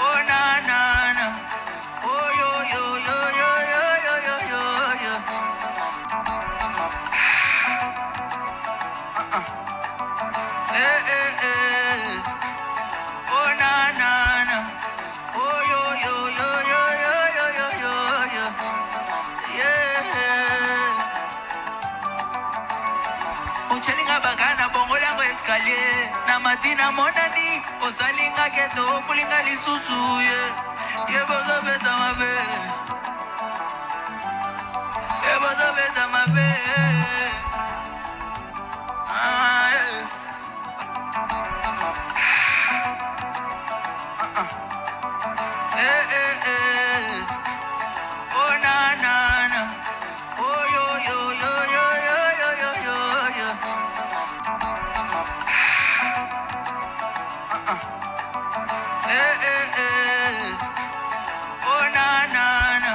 Oh na na na. Oh yo yo yo yo yo yo yo yo yo. Oh na na na. Oh yo yo yo yo yo yo yo yo yo. Yeah. Uchelinga bagana bongo lango escalier na matina monani osalinga keto kulinga lisusu ye bozo beta mabe bozo beta mabe ah oh na na na oh yo yo yo yo yo yo yo yo yo oh na na na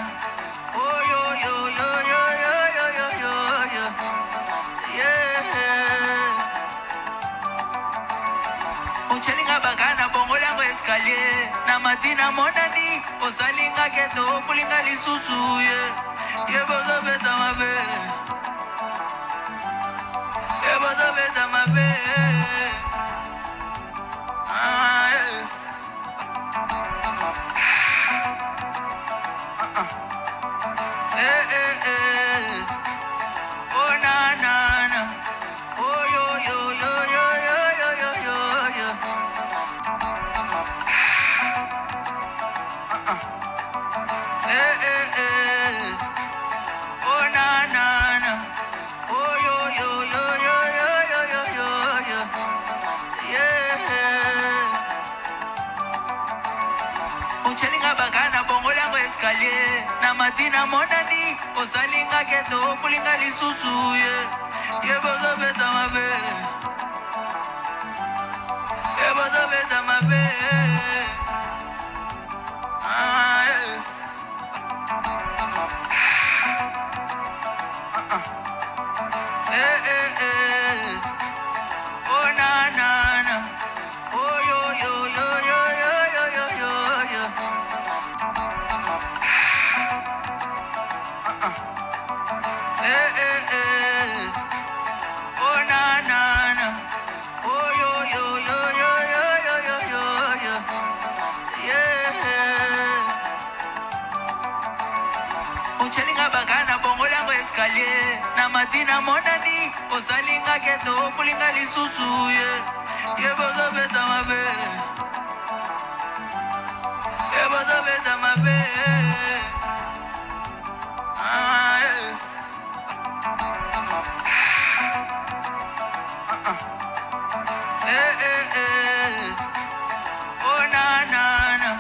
oh yo yo yo yo yo yo yo yo yo yeah. Uchelinga bagana bongo lango escalier na matina monani osalinga keto kulinga lisusu ye bozo beta mabe bozo beta mabe ah oh na na na oh yo yo yo yo yo yo yo yo yo oh na na na oh yo yo yo yo yo yo yo yo yo yeah. Uchelinga bagana bongo lango escalier na matina monani osalinga keto kulinga lisusu ye bozo beta mabe bozo beta mabe ah oh na na na oh yo yo yo yo yo yo yo yo yo oh na na na oh yo yo yo yo yo yo yo yo yo yeah. Uchelinga bagana bongo lango escalier na matina monani osalinga keto kulinga lisusu ye bozo beta mabe bozo beta mabe ah oh na na na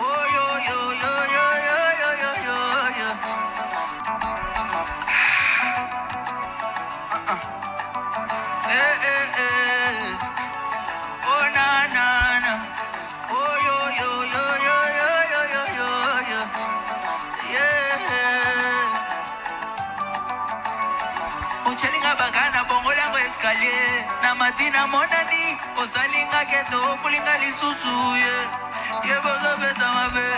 oh yo yo yo yo yo yo yo yo yo oh na na na oh yo yo yo yo yo yo yo yo yo yeah. Uchelinga bagana bongo lango escalier na matina monani osalinga keto kulinga lisusu ye bozo beta mabe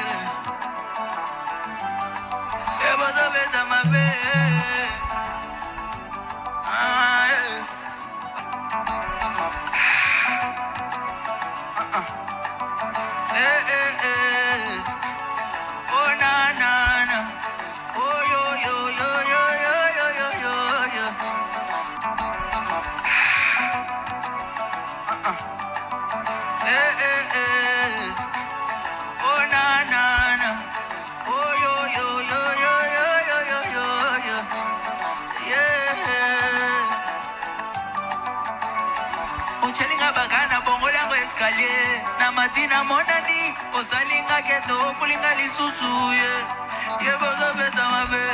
bozo beta mabe ah oh na na na oh yo yo yo yo yo yo yo yo yo oh na na na oh yo yo yo yo yo yo yo yo yo yeah. Uchelinga bagana bongo lango escalier na matina monani osalinga keto kulinga lisusu ye bozo beta mabe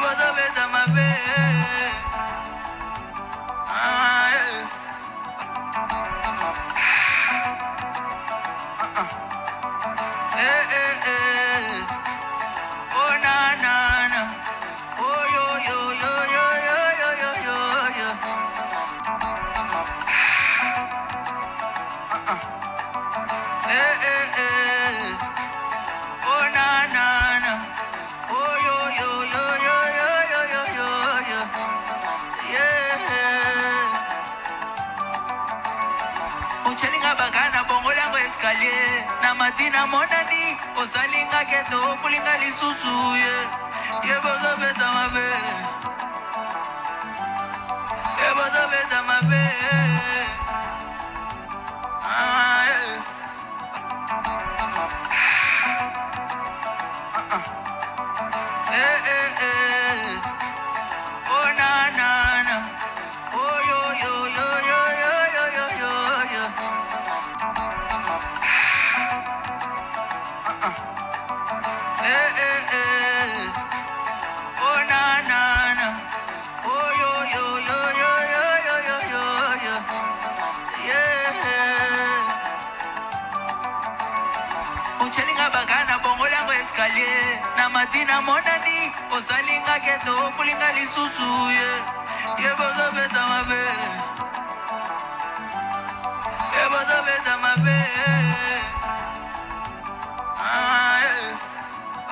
bozo beta mabe ah oh na na na oh yo yo yo yo na matina monani osalinga keto kulinga lisusu yebo zobeta mabe yebo zobeta mabe oh na na na oh yo yo yo yo yo yo yo yo yo oh na na na oh yo yo yo yo yo yo yo yo yo yeah uchelinga bagana bongo lango escalier na matina monani osalinga keto kulinga lisusu yebo zobeta mabe